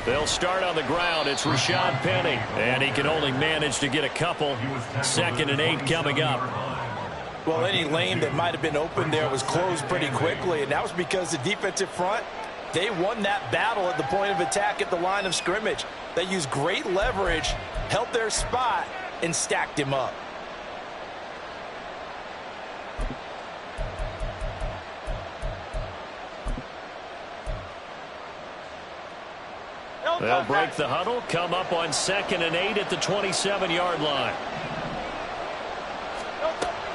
They'll start on the ground. It's Rashad Penny, and he can only manage to get a couple. 2nd and 8 coming up. Well, any lane that might have been open there was closed pretty quickly, and that was because the defensive front, they won that battle at the point of attack at the line of scrimmage. They used great leverage, held their spot, and stacked him up. They'll break the huddle, come up on 2nd and 8 at the 27-yard line.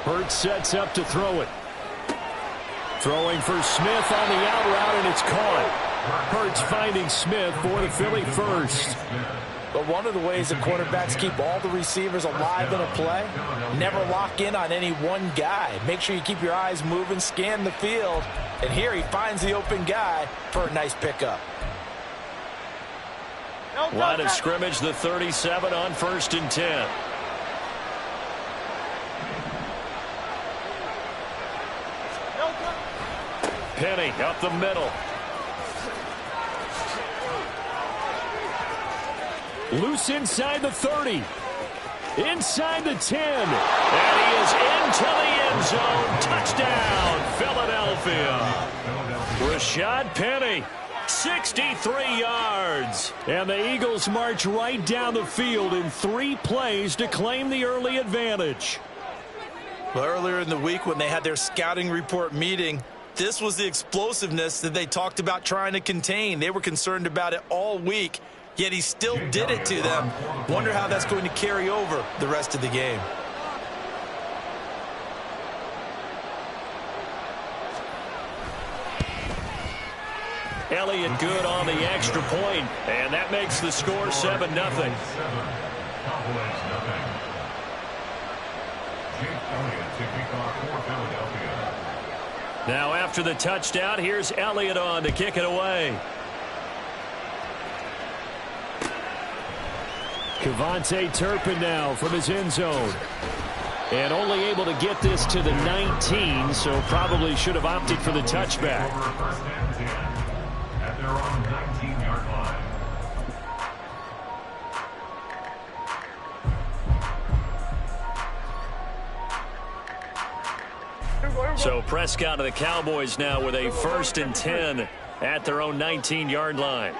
Hurts sets up to throw it. Throwing for Smith on the out route, and it's caught. Hurts finding Smith for the Philly first. But one of the ways that quarterbacks keep all the receivers alive in a play, never lock in on any one guy. Make sure you keep your eyes moving, scan the field, and here he finds the open guy for a nice pickup. Line of scrimmage, the 37 on 1st and 10. Penny up the middle. Loose inside the 30. Inside the 10. And he is into the end zone. Touchdown, Philadelphia. Rashad Penny. 63 yards. And the Eagles march right down the field in 3 plays to claim the early advantage. Well, earlier in the week when they had their scouting report meeting, this was the explosiveness that they talked about trying to contain. They were concerned about it all week, yet he still did it to them. Wonder how that's going to carry over the rest of the game. Elliott good on the extra point, and that makes the score 7-0. Now after the touchdown, here's Elliott on to kick it away. Kevontae Turpin now from his end zone. And only able to get this to the 19, so probably should have opted for the touchback. At their own 19-yard line. So Prescott of the Cowboys now with a 1st and 10 at their own 19-yard line.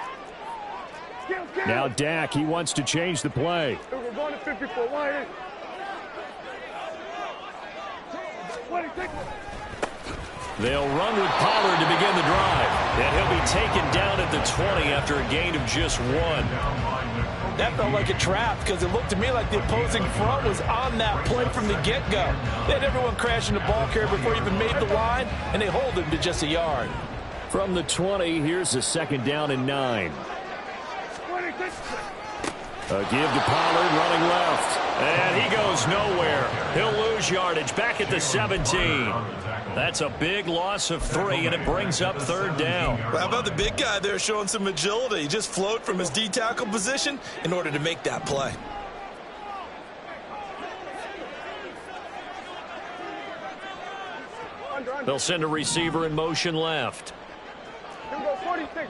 Now Dak, he wants to change the play. We're going to 54. They'll run with Pollard to begin the drive. And he'll be taken down at the 20 after a gain of just 1. That felt like a trap because it looked to me like the opposing front was on that play from the get-go. They had everyone crashing the ball carrier before he even made the line, and they hold him to just a yard. From the 20, here's a 2nd down and 9. A give to Pollard running left. And he goes nowhere. He'll lose yardage back at the 17. That's a big loss of 3, and it brings up 3rd down. Well, how about the big guy there showing some agility? He just float from his D-tackle position in order to make that play. They'll send a receiver in motion left. Here we go, 46.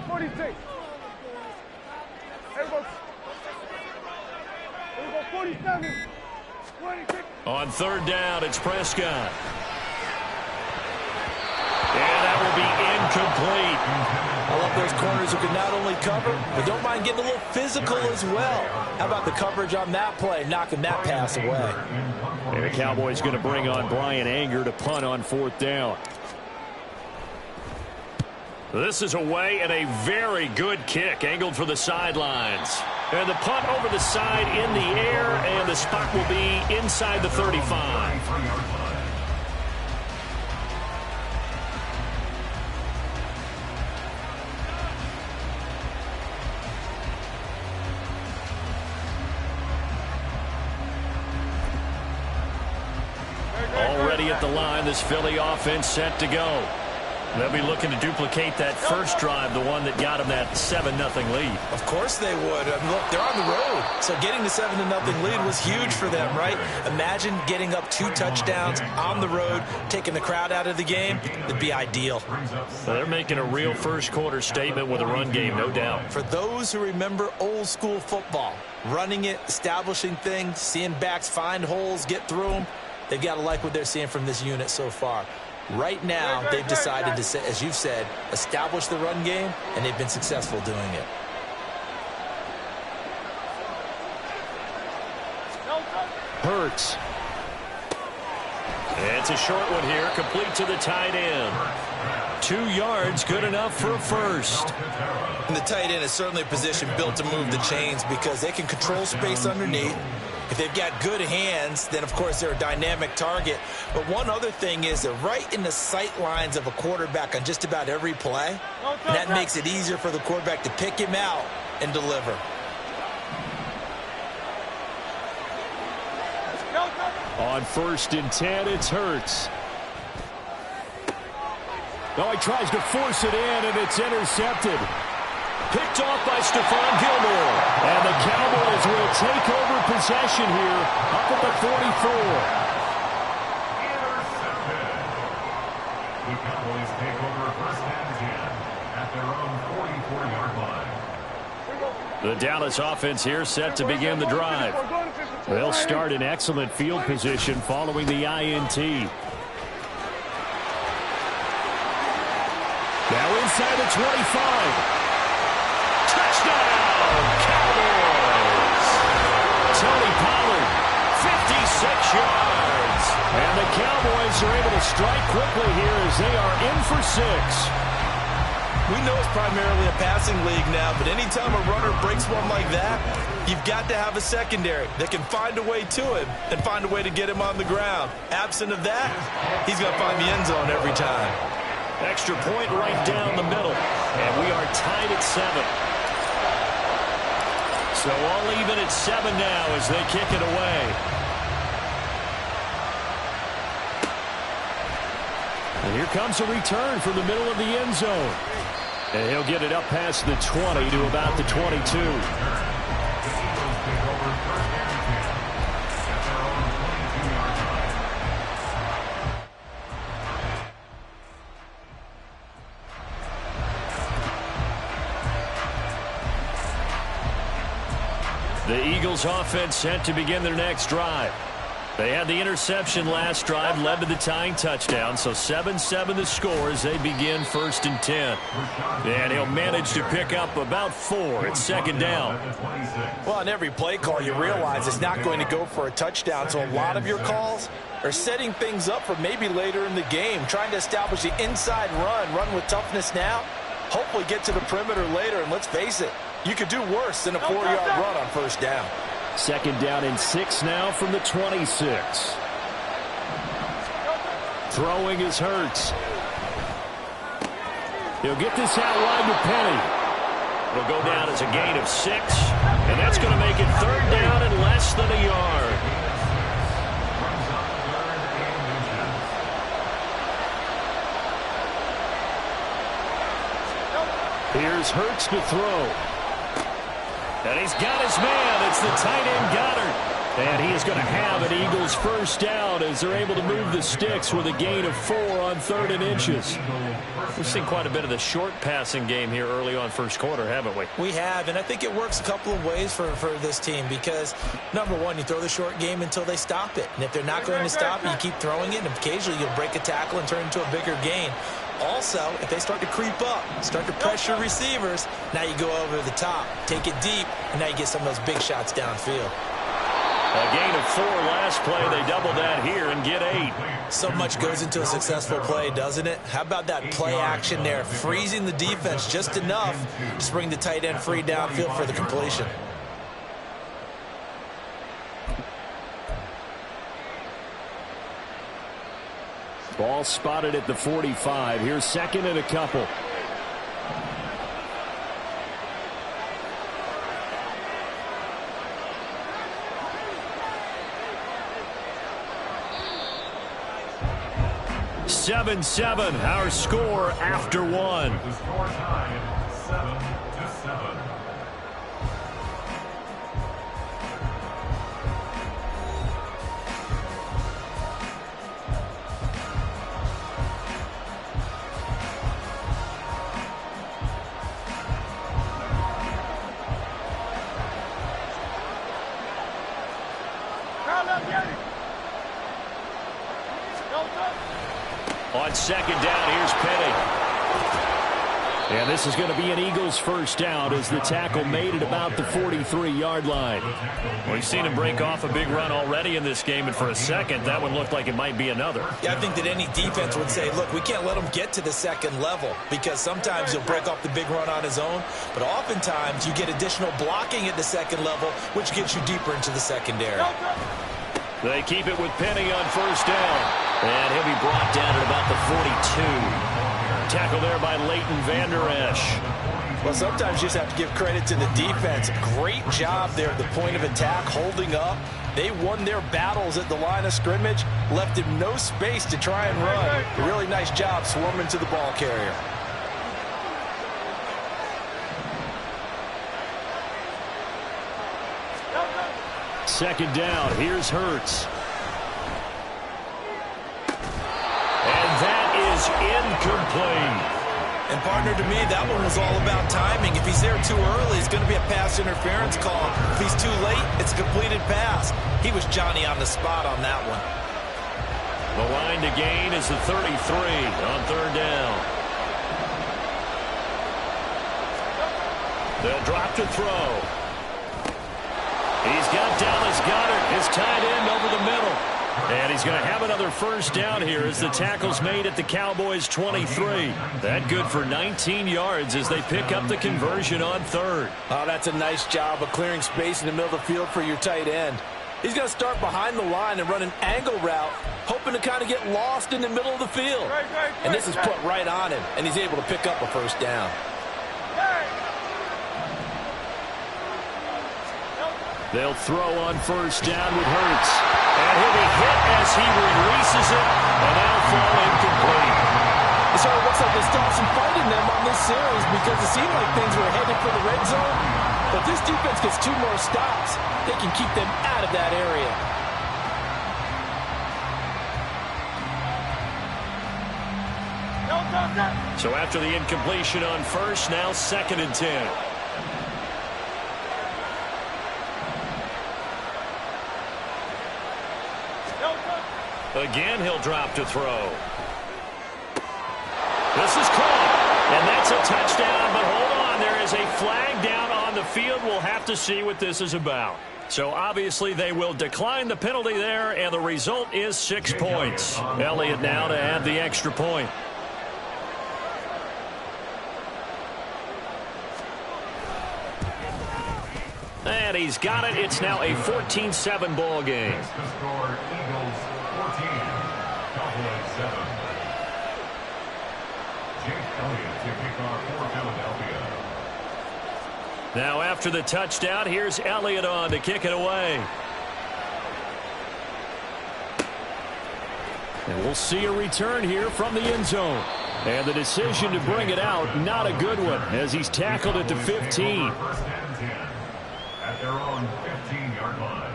Here we go. 47. 26. On 3rd down, it's Prescott. And that will be incomplete. I love those corners who can not only cover, but don't mind getting a little physical as well. How about the coverage on that play, knocking that pass away? And the Cowboys going to bring on Brian Anger to punt on 4th down. This is away and a very good kick, angled for the sidelines. And the punt over the side in the air, and the spot will be inside the 35. Already at the line, this Philly offense set to go. They'll be looking to duplicate that first drive, the one that got them that 7-0 lead. Of course they would. I mean, look, they're on the road. So getting the 7-0 lead was huge for them, right? Imagine getting up 2 touchdowns on the road, taking the crowd out of the game. It'd be ideal. Well, they're making a real first-quarter statement with a run game, no doubt. For those who remember old-school football, running it, establishing things, seeing backs find holes, get through them, they've got to like what they're seeing from this unit so far. Right now, they've decided to, as you've said, establish the run game, and they've been successful doing it. Hurts. It's a short one here, complete to the tight end. 2 yards, good enough for a first. And the tight end is certainly a position built to move the chains because they can control space underneath. If they've got good hands, then, of course, they're a dynamic target. But one other thing is they're right in the sight lines of a quarterback on just about every play. And that makes it easier for the quarterback to pick him out and deliver. On 1st and 10, it's Hurts. Oh, he tries to force it in, and it's intercepted. Picked off by Stephon Gilmore. And the Cowboys will take over possession here up at the 44. The Cowboys take over 1st and 10 at their own 44-yard line. The Dallas offense here set to begin the drive. They'll start in excellent field position following the INT. Now inside the 25. Touchdown, Cowboys! Tony Pollard, 56 yards. And the Cowboys are able to strike quickly here as they are in for 6. We know it's primarily a passing league now, but anytime a runner breaks one like that, you've got to have a secondary that can find a way to him and find a way to get him on the ground. Absent of that, he's going to find the end zone every time. Extra point right down the middle, and we are tied at 7. So all even at 7 now as they kick it away. And here comes a return from the middle of the end zone. And he'll get it up past the 20 to about the 22. The Eagles offense set to begin their next drive. They had the interception last drive, led to the tying touchdown, so 7-7 the score as they begin 1st and 10. And he'll manage to pick up about 4 at 2nd down. Well, on every play call, you realize it's not going to go for a touchdown, so a lot of your calls are setting things up for maybe later in the game, trying to establish the inside run with toughness now, hopefully get to the perimeter later, and let's face it, you could do worse than a 4-yard run on 1st down. 2nd down and 6 now from the 26. Throwing is Hurts. He'll get this out wide to Penny. It'll go down as a gain of 6, and that's going to make it 3rd down and less than a yard. Here's Hurts to throw. And he's got his man. It's the tight end Goddard. And he is going to have an Eagles 1st down as they're able to move the sticks with a gain of 4 on 3rd and inches. We've seen quite a bit of the short passing game here early on 1st quarter, haven't we? We have, and I think it works a couple of ways for this team because, number one, you throw the short game until they stop it. And if they're not going to stop it, you keep throwing it, and occasionally you'll break a tackle and turn it into a bigger gain. Also, if they start to creep up, start to pressure receivers, now you go over the top, take it deep, and now you get some of those big shots downfield. A gain of 4 last play. They double that here and get 8. So much goes into a successful play, doesn't it? How about that play action there, freezing the defense just enough to bring the tight end free downfield for the completion. Ball spotted at the 45. Here's 2nd and a couple. 7-7, our score after one. The score tied 7-7. On second down, here's Penny. And this is going to be an Eagles first down as the tackle made at about the 43-yard line. We've seen him break off a big run already in this game, and for a second, that one looked like it might be another. Yeah, I think that any defense would say, look, we can't let him get to the second level because sometimes he'll break off the big run on his own, but oftentimes you get additional blocking at the second level, which gets you deeper into the secondary. They keep it with Penny on first down. And he'll be brought down at about the 42. Tackle there by Leighton Vander Esch. Well, sometimes you just have to give credit to the defense. Great job there at the point of attack, holding up. They won their battles at the line of scrimmage, left him no space to try and run. Really nice job swarming to the ball carrier. Second down, here's Hurts. That is incomplete. And partner, to me, that one was all about timing. If he's there too early, it's going to be a pass interference call. If he's too late, it's a completed pass. He was Johnny on the spot on that one. The line to gain is the 33 on third down. They'll drop to throw. He's got Dallas Goedert, his tight end, over the middle. And he's going to have another first down here as the tackle's made at the Cowboys' 23. That good for 19 yards as they pick up the conversion on third. Oh, that's a nice job of clearing space in the middle of the field for your tight end. He's going to start behind the line and run an angle route, hoping to kind of get lost in the middle of the field. And this is put right on him, and he's able to pick up a first down. They'll throw on first down with Hurts. And he'll be hit as he releases it, and that'll fall incomplete. So it looks like they stopped some fight in them on this series because it seemed like things were headed for the red zone. But this defense gets 2 more stops. They can keep them out of that area. So after the incompletion on first, now second and 10. Again, he'll drop to throw. This is caught, and that's a touchdown, but hold on, there is a flag down on the field. We'll have to see what this is about. So obviously they will decline the penalty there, and the result is 6 points. Elliott now to add the extra point. And he's got it. It's now a 14-7 ball game. The score, Eagles 14, Cowboys 7. Jake Elliott to kick off for Philadelphia. Now after the touchdown, here's Elliott on to kick it away. And we'll see a return here from the end zone. And the decision to bring it out, not a good one, as he's tackled at the 15. First and 10 at their own 15-yard line.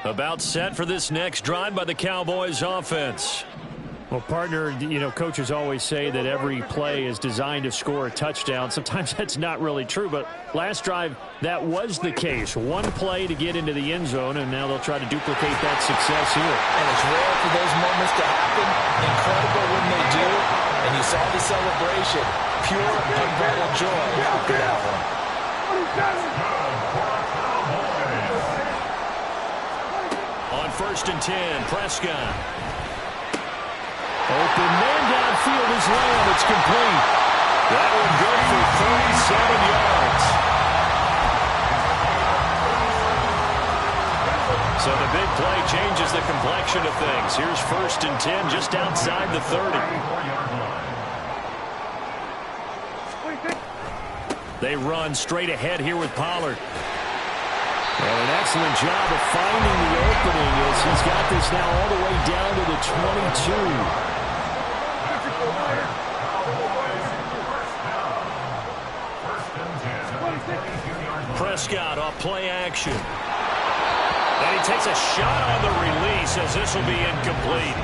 About set for this next drive by the Cowboys offense. Well, partner, you know, coaches always say that every play is designed to score a touchdown. Sometimes that's not really true, but last drive, that was the case. One play to get into the end zone, and now they'll try to duplicate that success here. And it's rare for those moments to happen. Incredible when they do. And you saw the celebration. Pure, unbridled joy after that one. On first and 10, Prescott. Open man downfield is Lamb. It's complete. That one good for 37 yards. So the big play changes the complexion of things. Here's first and 10 just outside the 30. They run straight ahead here with Pollard. And an excellent job of finding the opening as he's got this now all the way down to the 22. Prescott off play action. And he takes a shot on the release as this will be incomplete.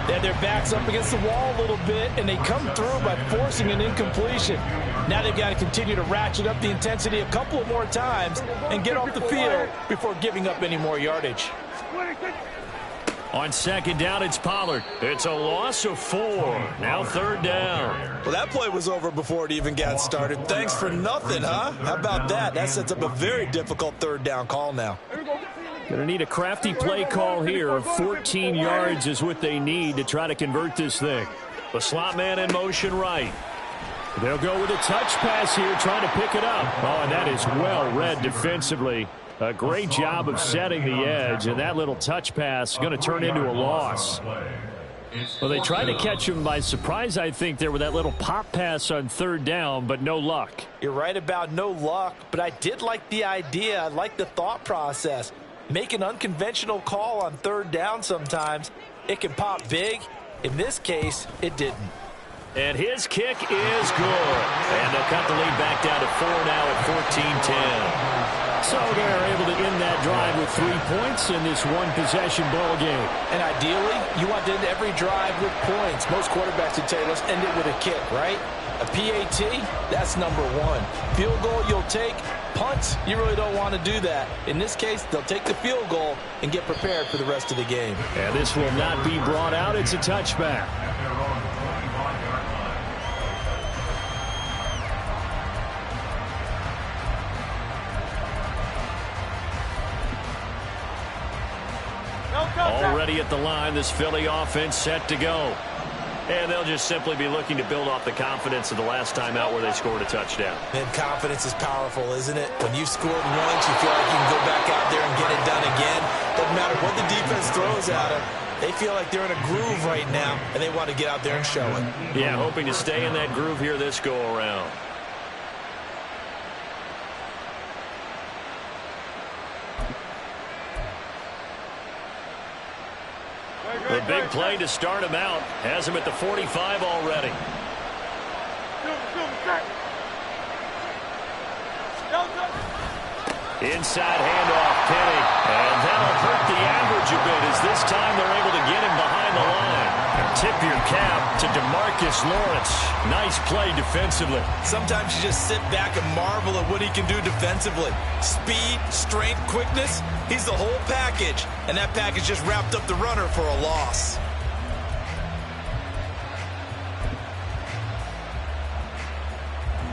They had their backs up against the wall a little bit, and they come through by forcing an incompletion. Now they've got to continue to ratchet up the intensity a couple of more times and get off the field before giving up any more yardage. On second down, it's Pollard. It's a loss of 4. Now third down. Well, that play was over before it even got started. Thanks for nothing, huh? How about that? That sets up a very difficult third down call now. Going to need a crafty play call here. 14 yards is what they need to try to convert this thing. The slot man in motion right. They'll go with a touch pass here, trying to pick it up. Oh, and that is well read defensively. A great job of setting the edge, and that little touch pass is going to turn into a loss. Well, they tried to catch him by surprise, I think, there with that little pop pass on third down, but no luck. You're right about no luck, but I did like the idea. I like the thought process. Make an unconventional call on third down sometimes. It can pop big. In this case, it didn't. And his kick is good. And they'll cut the lead back down to 4 now at 14-10. So they're able to end that drive with 3 points in this one-possession ball game. And ideally, you want to end every drive with points. Most quarterbacks would tell you, let's end it with a kick, right? A PAT, that's number 1. Field goal, you'll take. Punts, you really don't want to do that. In this case, they'll take the field goal and get prepared for the rest of the game. And this will not be brought out. It's a touchback. Already at the line, this Philly offense set to go. And they'll just simply be looking to build off the confidence of the last time out where they scored a touchdown. And confidence is powerful, isn't it? When you've scored once, you feel like you can go back out there and get it done again. Doesn't matter what the defense throws at them. They feel like they're in a groove right now, and they want to get out there and show it. Yeah, hoping to stay in that groove here this go-around. The big play to start him out. Has him at the 45 already. Inside handoff, Penny. And that'll hurt the average a bit as this time they're able to get him behind the line. Tip your cap to DeMarcus Lawrence. Nice play defensively. Sometimes you just sit back and marvel at what he can do defensively. Speed, strength, quickness. He's the whole package. And that package just wrapped up the runner for a loss.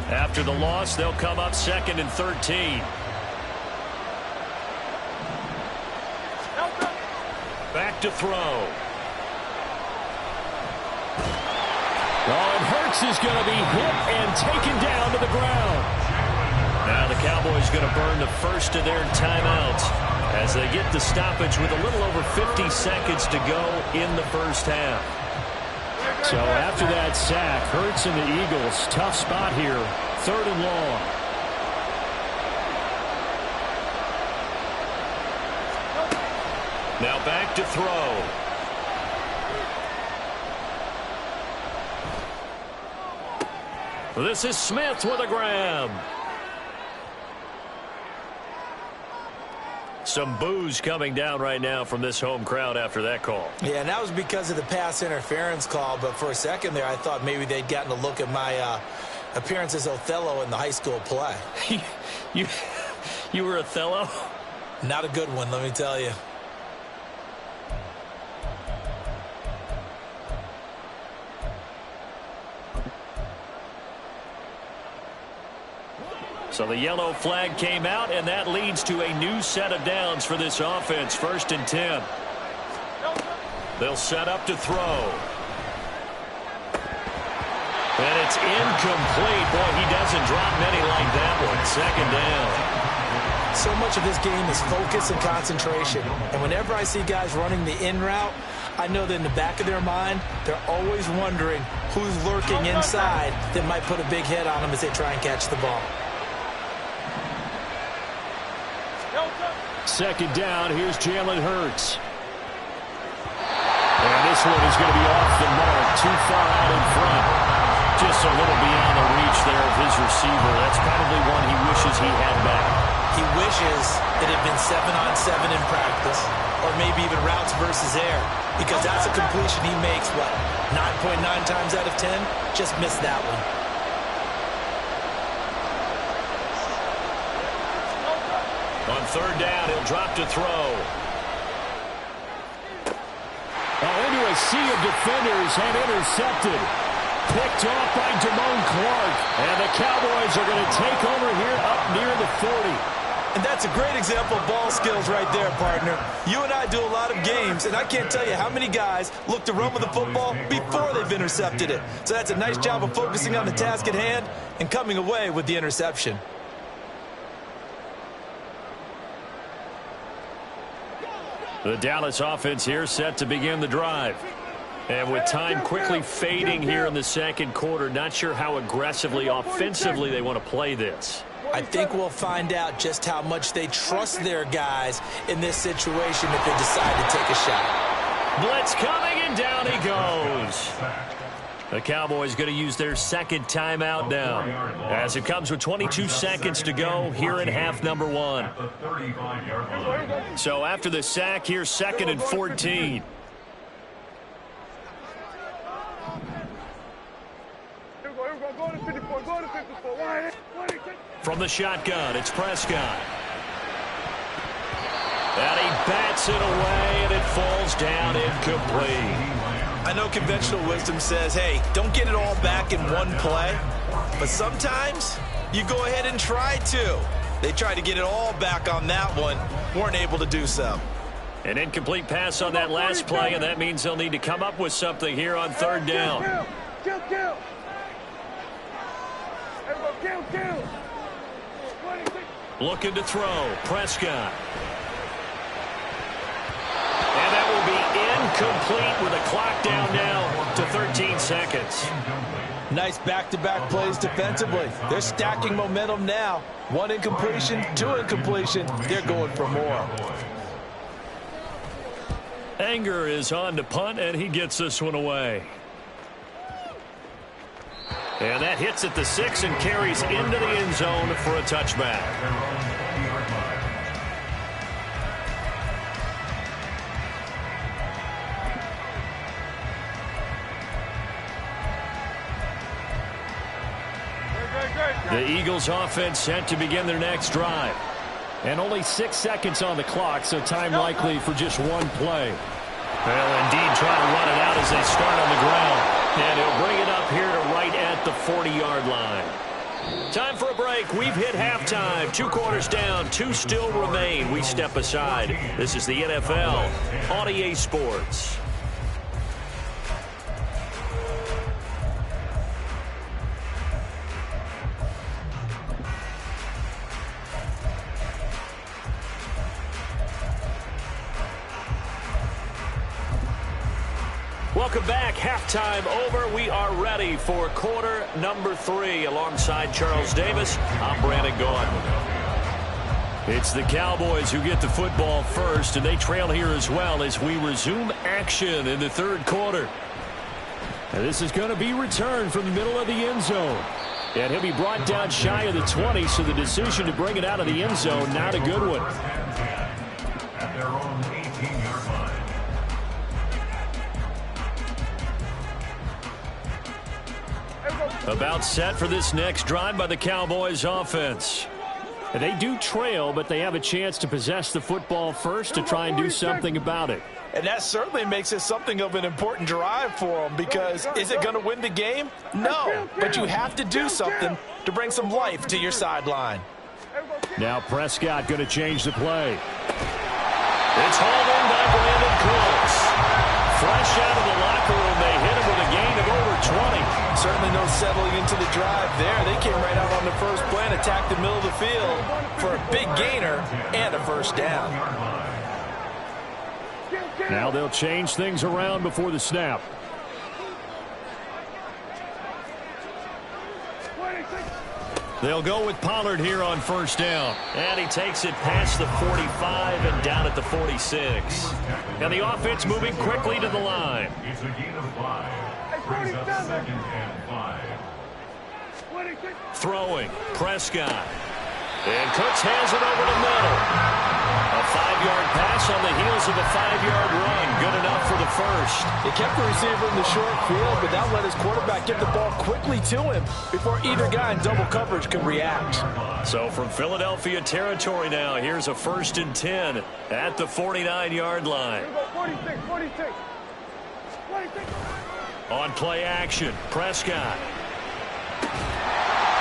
After the loss, they'll come up 2nd and 13. Back to throw. Oh, and Hurts is going to be hit and taken down to the ground. Now the Cowboys going to burn the first of their timeouts as they get the stoppage with a little over 50 seconds to go in the first half. So after that sack, Hurts and the Eagles, tough spot here, 3rd and long. Now back to throw. This is Smith with a grab. Some boos coming down right now from this home crowd after that call. Yeah, and that was because of the pass interference call, but for a second there I thought maybe they'd gotten a look at my appearance as Othello in the high school play. You were Othello? Not a good one, let me tell you. So the yellow flag came out, and that leads to a new set of downs for this offense. 1st and 10. They'll set up to throw. And it's incomplete. Boy, he doesn't drop many like that one. 2nd down. So much of this game is focus and concentration. And whenever I see guys running the in route, I know that in the back of their mind, they're always wondering who's lurking inside that might put a big hit on them as they try and catch the ball. Second down, here's Jalen Hurts. And this one is going to be off the mark, too far out in front. Just a little beyond the reach there of his receiver. That's probably one he wishes he had back. He wishes it had been 7-on-7 in practice, or maybe even routes versus air, because that's a completion he makes, 9.9 times out of 10? Just missed that one. On third down, he'll drop to throw. Into a sea of defenders and intercepted. Picked off by Damone Clark. And the Cowboys are going to take over here up near the 40. And that's a great example of ball skills right there, partner. You and I do a lot of games, and I can't tell you how many guys look to run with the football before they've intercepted it. So that's a nice job of focusing on the task at hand and coming away with the interception. The Dallas offense here set to begin the drive. And with time quickly fading here in the second quarter, not sure how aggressively, offensively they want to play this. I think we'll find out just how much they trust their guys in this situation if they decide to take a shot. Blitz coming, and down he goes. The Cowboys going to use their second timeout now, as it comes with 22 seconds to go here in half number one. So after the sack, here's 2nd and 14. From the shotgun, it's Prescott. And he bats it away, and it falls down incomplete. I know conventional wisdom says, hey, don't get it all back in one play. But sometimes you go ahead and try to. They tried to get it all back on that one. Weren't able to do so. An incomplete pass on that last play, and that means they'll need to come up with something here on third down. Kill. Looking to throw. Prescott. And that will be incomplete with a clock down now to 13 seconds. Nice back-to-back plays defensively. They're stacking momentum now. 1 incompletion, 2 incompletion. They're going for more. Anger is on to punt, and he gets this one away. And that hits at the 6 and carries into the end zone for a touchback. The Eagles offense set to begin their next drive. And only 6 seconds on the clock, so time likely for just one play. Well, indeed, trying to run it out as they start on the ground. And he'll bring it up here to right at the 40-yard line. Time for a break. We've hit halftime. 2 quarters down, 2 still remain. We step aside. This is the NFL on EA Sports. Welcome back. Halftime over. We are ready for quarter number 3. Alongside Charles Davis, I'm Brandon Gaudin. It's the Cowboys who get the football first, and they trail here as well as we resume action in the third quarter. And this is going to be returned from the middle of the end zone. And he'll be brought down shy of the 20, so the decision to bring it out of the end zone, not a good one. At their own 18-yard line. About set for this next drive by the Cowboys offense. They do trail, but they have a chance to possess the football first to try and do something about it. And that certainly makes it something of an important drive for them, because is it going to win the game? No, but you have to do something to bring some life to your sideline. Now Prescott going to change the play. It's hauled in by Brandon Cooks. Fresh out of the locker room, they hit him with a gain of over 20. Certainly no settling into the drive there. They came right out on the first play and attacked the middle of the field for a big gainer and a first down. Now they'll change things around before the snap. They'll go with Pollard here on first down. And he takes it past the 45 and down at the 46. And the offense moving quickly to the line. It's a gain of 5. Brings up 2nd and 5. Throwing, Prescott. And Cooks has it over the middle. A 5-yard pass on the heels of a 5-yard run. Good enough for the first. He kept the receiver in the short field, but that let his quarterback get the ball quickly to him before either guy in double coverage could react. So from Philadelphia territory now, here's a 1st and 10 at the 49-yard line. 46, 46. 46. On play action, Prescott.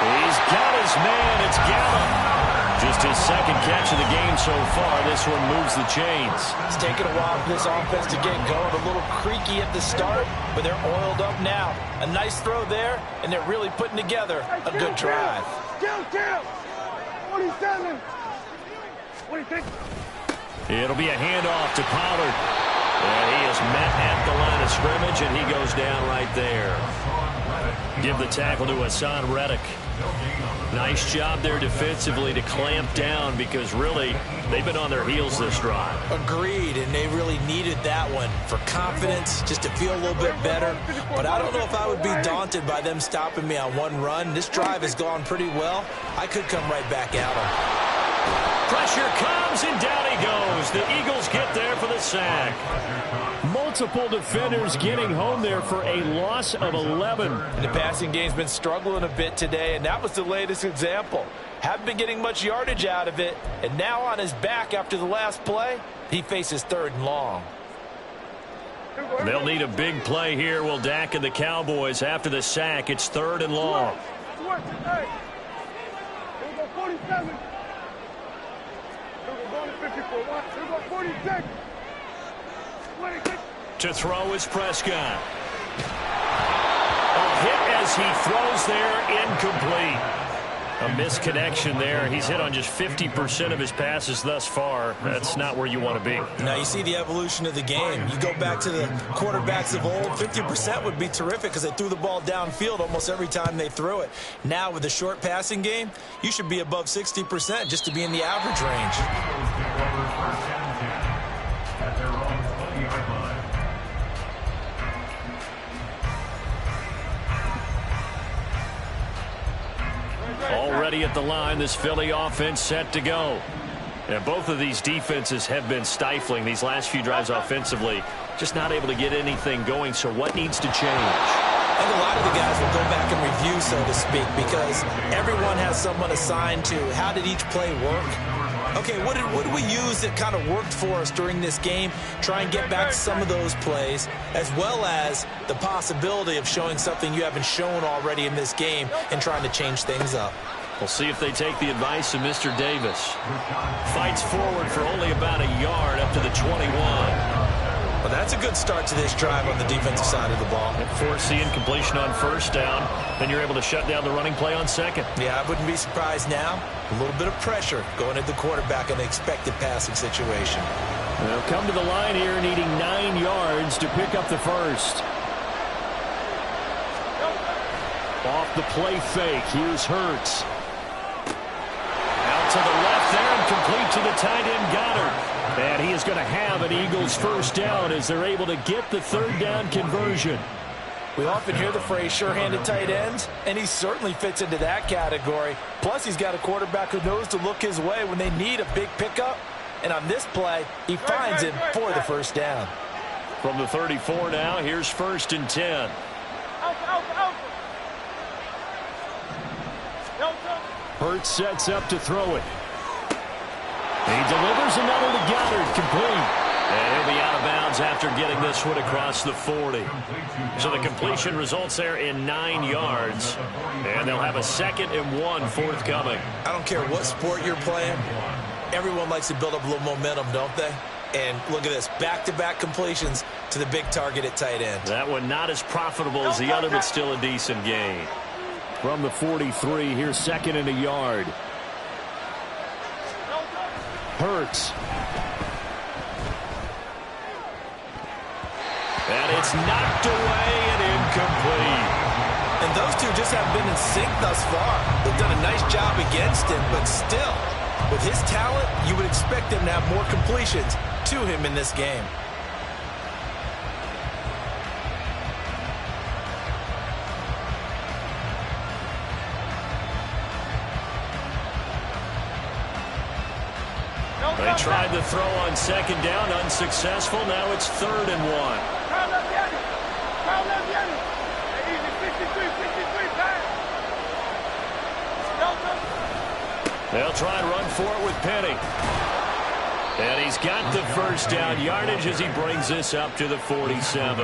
He's got his man. It's Gallup. Just his 2nd catch of the game so far. This one moves the chains. It's taken a while for this offense to get going. A little creaky at the start, but they're oiled up now. A nice throw there, and they're really putting together a good drive. Kill. 47. 46. It'll be a handoff to Pollard. And he is met at the line of scrimmage, and he goes down right there. Give the tackle to Hassan Reddick. Nice job there defensively to clamp down because really they've been on their heels this drive. Agreed, and they really needed that one for confidence, just to feel a little bit better. But I don't know if I would be daunted by them stopping me on one run. This drive has gone pretty well. I could come right back at them. Pressure comes, and down he goes. The Eagles get there for the sack. Multiple defenders getting home there for a loss of 11. And the passing game's been struggling a bit today, and that was the latest example. Haven't been getting much yardage out of it, and now on his back after the last play, he faces 3rd and long. They'll need a big play here, will Dak and the Cowboys. After the sack, it's 3rd and long. Hey. Here we go, 47. Here we go, going to 54. Here we go, 46. 26. To throw is Prescott. A hit as he throws there, incomplete. A misconnection there. He's hit on just 50% of his passes thus far. That's not where you want to be. Now you see the evolution of the game. You go back to the quarterbacks of old, 50% would be terrific because they threw the ball downfield almost every time they threw it. Now with the short passing game, you should be above 60% just to be in the average range. At their own 20-yard line. Already at the line, this Philly offense set to go. And both of these defenses have been stifling these last few drives offensively. Just not able to get anything going, so what needs to change? I think a lot of the guys will go back and review, so to speak, because everyone has someone assigned to how did each play work. Okay, what did we use that kind of worked for us during this game? Try and get back to some of those plays, as well as the possibility of showing something you haven't shown already in this game and trying to change things up. We'll see if they take the advice of Mr. Davis. Fights forward for only about a yard up to the 21. Well, that's a good start to this drive on the defensive side of the ball. Force the incompletion on first down. Then you're able to shut down the running play on second. Yeah, I wouldn't be surprised now. A little bit of pressure going at the quarterback in an expected passing situation. They'll come to the line here needing 9 yards to pick up the first. Off the play fake. Here's Hurts. Out to the left there and complete to the tight end Goddard. And he is going to have an Eagles first down as they're able to get the 3rd down conversion. We often hear the phrase sure-handed tight ends, and he certainly fits into that category. Plus, he's got a quarterback who knows to look his way when they need a big pickup. And on this play, he finds him for the first down. From the 34 now, here's 1st and 10. Hurts sets up to throw it. He delivers another to Goddard, complete. And he'll be out of bounds after getting this one across the 40. So the completion results there in 9 yards. And they'll have a 2nd and 1 forthcoming. I don't care what sport you're playing. Everyone likes to build up a little momentum, don't they? And look at this, back-to-back completions to the big target at tight end. That one not as profitable as the other, but still a decent gain. From the 43, here's 2nd and a yard. Hurts. And it's knocked away and incomplete. And those two just just haven't been in sync thus far. They've done a nice job against him, but still, with his talent, you would expect them to have more completions to him in this game. They tried to throw on second down, unsuccessful. Now it's 3rd and 1. They'll try and run for it with Penny. And he's got the first down yardage as he brings this up to the 47.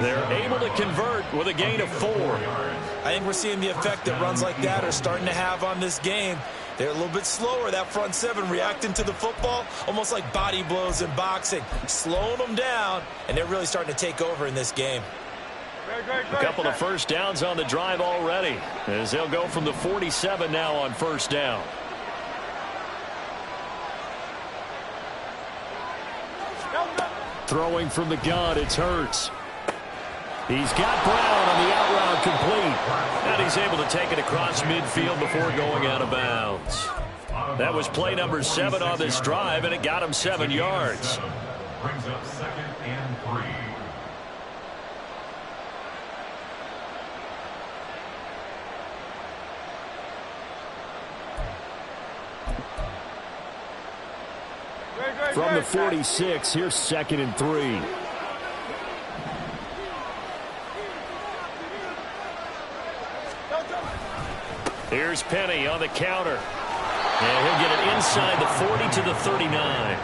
They're able to convert with a gain of 4. I think we're seeing the effect that runs like that are starting to have on this game. They're a little bit slower, that front seven, reacting to the football, almost like body blows in boxing, slowing them down, and they're really starting to take over in this game. A couple of first downs on the drive already, as they'll go from the 47 now on first down. Throwing from the gun, it's Hurts. He's got Brown on the out route complete. And he's able to take it across midfield before going out of bounds. That was play number 7 on this drive, and it got him 7 yards. Brings up 2nd and 3. From the 46, here's 2nd and 3. Here's Penny on the counter. And he'll get it inside the 40 to the 39.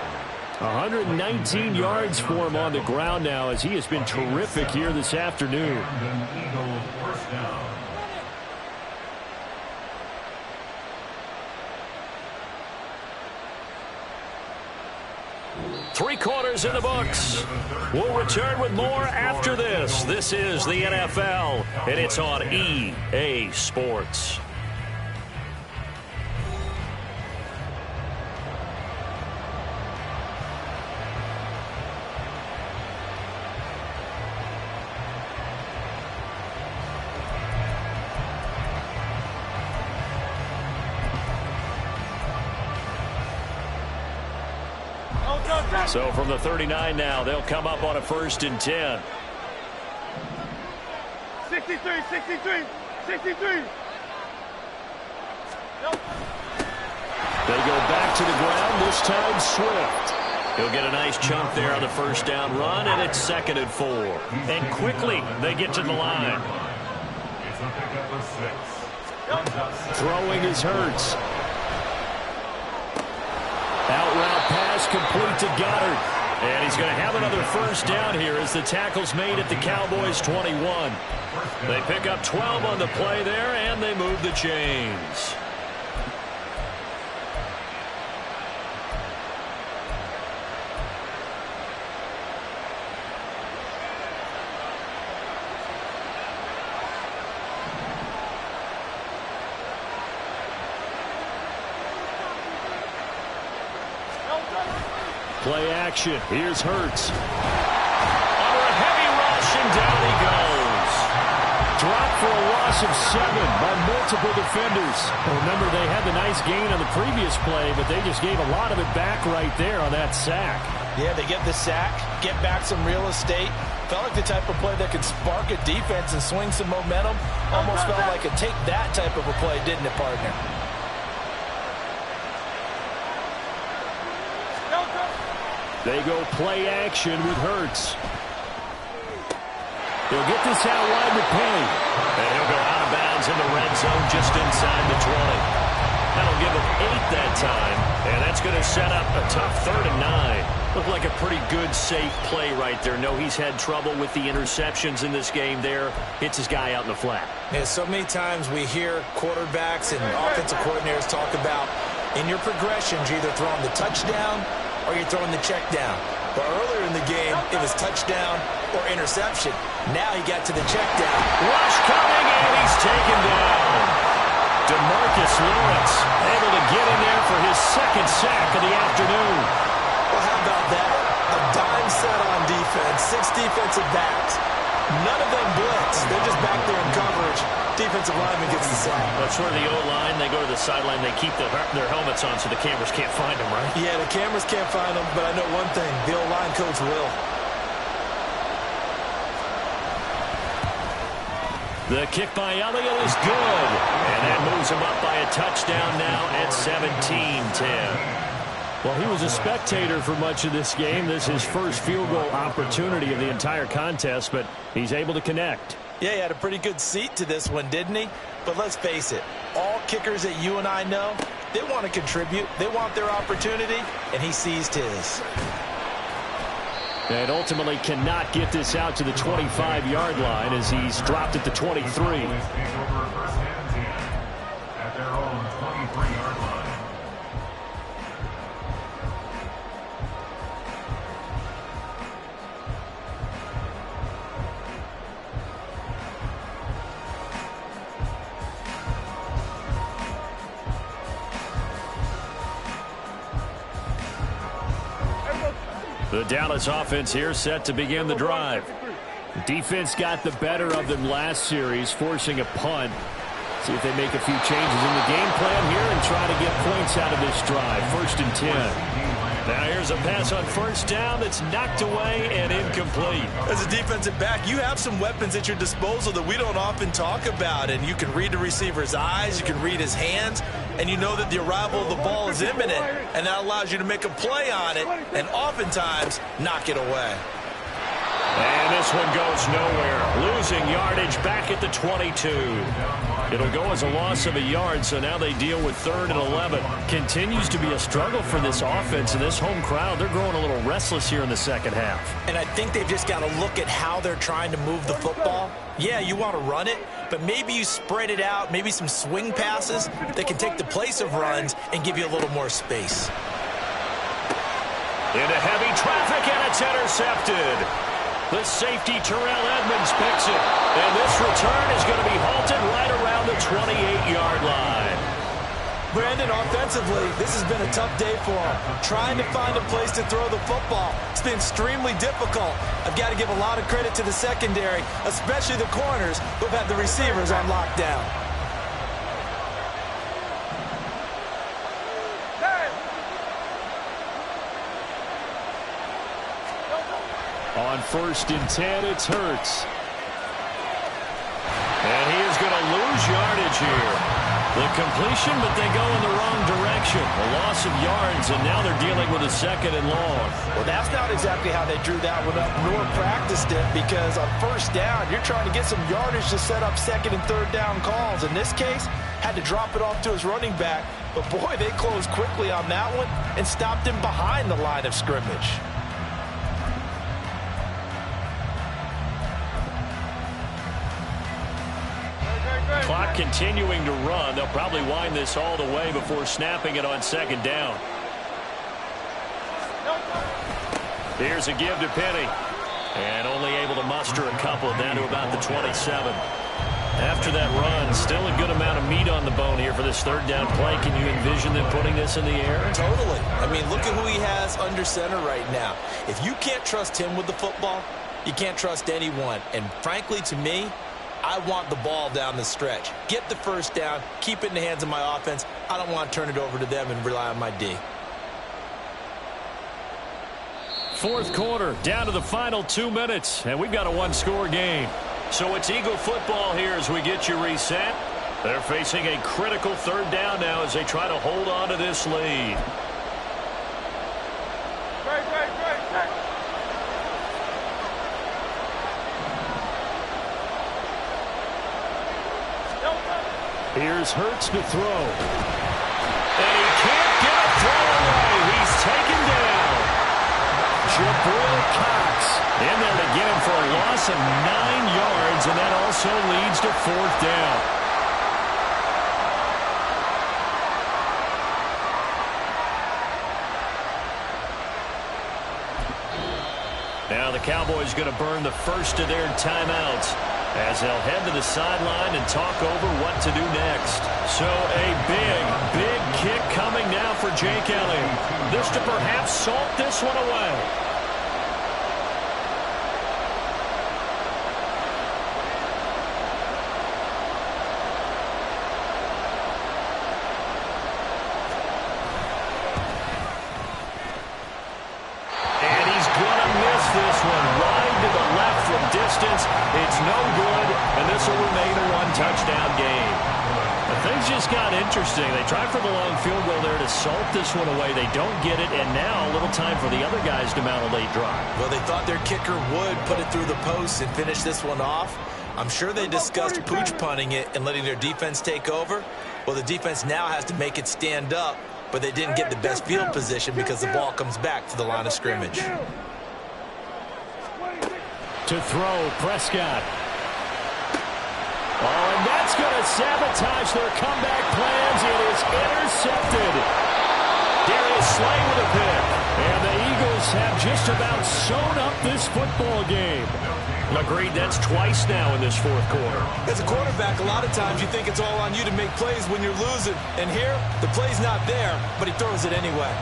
119 yards for him on the ground now, as he has been terrific here this afternoon. Eagles first down. Three quarters in the books. We'll return with more after this. This is the NFL, and it's on EA Sports. So from the 39 now, they'll come up on a 1st and 10. 63, 63, 63. They go back to the ground, this time Swift. He'll get a nice chunk there on the first down run, and it's 2nd and 4. And quickly, they get to the line. It's a pickup of 6. Throwing is Hurts. Out route pass complete to Goddard. And he's going to have another first down here as the tackle's made at the Cowboys' 21. They pick up 12 on the play there, and they move the chains. Play action. Here's Hurts. Under a heavy rush, and down he goes. Dropped for a loss of 7 by multiple defenders. Remember, they had the nice gain on the previous play, but they just gave a lot of it back right there on that sack. Yeah, they get the sack, get back some real estate. Felt like the type of play that could spark a defense and swing some momentum. Almost felt like a take that type of a play, didn't it, partner? They go play action with Hurts. He'll get this out wide with Penny. And he'll go out of bounds in the red zone just inside the 20. That'll give him 8 that time. And that's going to set up a tough 3rd and 9. Looked like a pretty good, safe play right there. No, he's had trouble with the interceptions in this game there. Hits his guy out in the flat. Yeah, so many times we hear quarterbacks and offensive coordinators talk about in your progressions, you're either throwing the touchdown or you're throwing the check down. But earlier in the game, it was touchdown or interception. Now he got to the check down. Rush coming, and he's taken down. DeMarcus Lawrence able to get in there for his 2nd sack of the afternoon. Well, how about that? A dime set on defense, 6 defensive backs. None of them blitz. They're just back there in coverage. Defensive lineman gets the sack. That's where the O-line, they go to the sideline, they keep their helmets on so the cameras can't find them, right? Yeah, the cameras can't find them, but I know one thing. The O-line coach will. The kick by Elliott is good. And that moves him up by a touchdown now at 17-10. Well, he was a spectator for much of this game. This is his first field goal opportunity of the entire contest, but he's able to connect. Yeah, he had a pretty good seat to this one, didn't he? But let's face it, all kickers that you and I know, they want to contribute. They want their opportunity, and he seized his. And ultimately cannot get this out to the 25-yard line as he's dropped at the 23. At their own 23-yard line. The Dallas offense here set to begin the drive. Defense got the better of them last series, forcing a punt. See if they make a few changes in the game plan here and try to get points out of this drive. 1st and 10. Now here's a pass on first down that's knocked away and incomplete. As a defensive back, you have some weapons at your disposal that we don't often talk about. And you can read the receiver's eyes, you can read his hands, and you know that the arrival of the ball is imminent. And that allows you to make a play on it and oftentimes knock it away. And this one goes nowhere. Losing yardage back at the 22. It'll go as a loss of a yard, so now they deal with 3rd and 11. Continues to be a struggle for this offense and this home crowd. They're growing a little restless here in the second half. And I think they've just got to look at how they're trying to move the football. Yeah, you want to run it, but maybe you spread it out, maybe some swing passes that can take the place of runs and give you a little more space. Into heavy traffic, and it's intercepted. The safety, Terrell Edmonds, picks it. And this return is going to be halted right around the 28-yard line. Brandon, offensively, this has been a tough day for him. Trying to find a place to throw the football. It's been extremely difficult. I've got to give a lot of credit to the secondary, especially the corners who've had the receivers on lockdown. On 1st and 10, it's Hurts. And he is going to lose yardage here. The completion, but they go in the wrong direction. A loss of yards, and now they're dealing with a 2nd and long. Well, that's not exactly how they drew that one up, nor practiced it, because on 1st down, you're trying to get some yardage to set up 2nd and 3rd down calls. In this case, had to drop it off to his running back, but boy, they closed quickly on that one and stopped him behind the line of scrimmage. Clock continuing to run. They'll probably wind this all the way before snapping it on 2nd down. Here's a give to Penny. And only able to muster a couple down to about the 27. After that run, still a good amount of meat on the bone here for this 3rd down play. Can you envision them putting this in the air? Totally. I mean, look at who he has under center right now. If you can't trust him with the football, you can't trust anyone. And frankly, to me, I want the ball down the stretch. Get the 1st down, keep it in the hands of my offense. I don't want to turn it over to them and rely on my D. 4th quarter, down to the final 2 minutes, and we've got a 1-score game. So it's Eagle football here as we get you reset. They're facing a critical 3rd down now as they try to hold on to this lead. Here's Hurts to throw. And he can't get a throw away. He's taken down. Jabril Cox In there to get him for a loss of 9 yards, and that also leads to 4th down. Now the Cowboys going to burn the first of their timeouts as they'll head to the sideline and talk over what to do next. So a big kick coming now for Jake Elliott. This to perhaps salt this one away. touchdown game. But things just got interesting. They tried for the long field goal there to salt this one away. They don't get it, and now a little time for the other guys to mount a late drive. Well, they thought their kicker would put it through the post and finish this one off. I'm sure they discussed pooch punting it and letting their defense take over. Well, the defense now has to make it stand up, but they didn't get the best field position because the ball comes back to the line of scrimmage. To throw, Prescott. Oh, and that's going to sabotage their comeback plans. It is intercepted. Darius Slay with a pick. And the Eagles have just about sewn up this football game. Agreed, that's twice now in this fourth quarter. As a quarterback, a lot of times you think it's all on you to make plays when you're losing. And here, the play's not there, but he throws it anyway.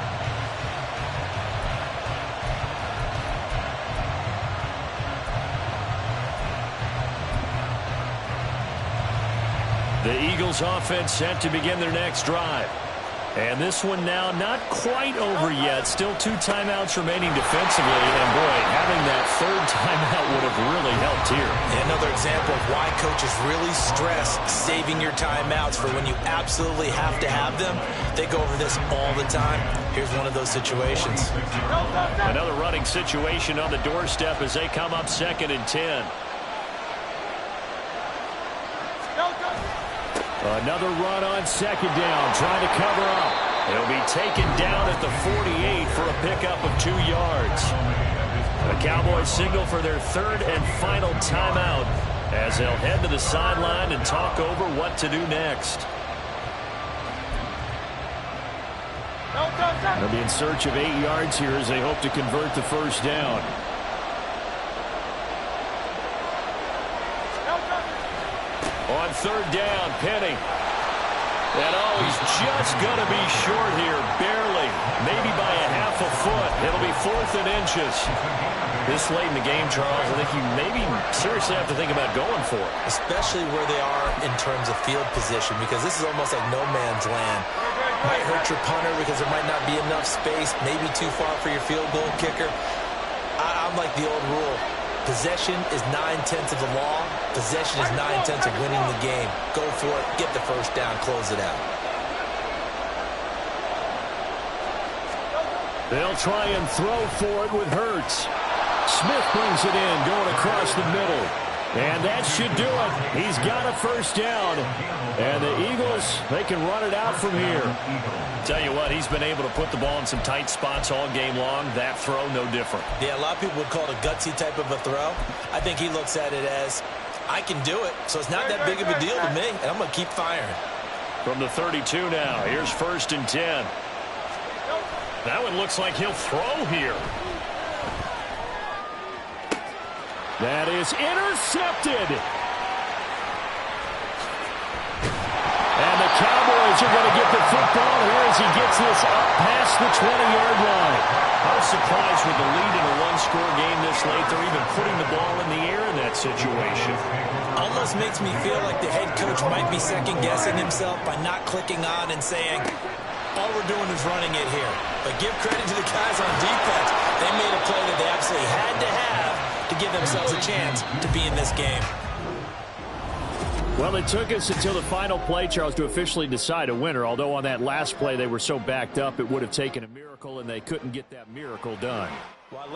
The Eagles offense set to begin their next drive. And this one now not quite over yet. Still 2 timeouts remaining defensively. And, boy, having that third timeout would have really helped here. And another example of why coaches really stress saving your timeouts for when you absolutely have to have them. They go over this all the time. Here's one of those situations. Another running situation on the doorstep as they come up 2nd and 10. Another run on 2nd down, trying to cover up. He'll be taken down at the 48 for a pickup of 2 yards. The Cowboys signal for their 3rd and final timeout as they'll head to the sideline and talk over what to do next. They'll be in search of 8 yards here as they hope to convert the first down. On 3rd down, Penny. And, oh, he's just going to be short here, barely. Maybe by a half a foot. It'll be 4th and inches. This late in the game, Charles, I think you maybe seriously have to think about going for it. Especially where they are in terms of field position, because this is almost like no man's land. Might hurt your punter because there might not be enough space, maybe too far for your field goal kicker. I'm like the old rule. Possession is 9/10 of the law. Possession is 9/10 of winning the game. Go for it. Get the first down. Close it out. They'll try and throw for it with Hurts. Smith brings it in, going across the middle. And that should do it. He's got a first down. And the Eagles, they can run it out from here. Tell you what, he's been able to put the ball in some tight spots all game long. That throw, no different. Yeah, a lot of people would call it a gutsy type of a throw. I think he looks at it as, I can do it, so it's not that big of a deal to me, and I'm going to keep firing. From the 32 now, here's 1st and 10. That one looks like he'll throw here. That is intercepted. And the Cowboys are going to get the football here as he gets this up past the 20-yard line. I was surprised with the lead in a one-score game this late. They're even putting the ball in the air in that situation. Almost makes me feel like the head coach might be second-guessing himself by not clicking on and saying, all we're doing is running it here. But give credit to the guys on defense. They made a play that they absolutely had to have to give themselves a chance to be in this game. Well, it took us until the final play, Charles, to officially decide a winner. Although on that last play they were so backed up, it would have taken a miracle, and they couldn't get that miracle done. Well,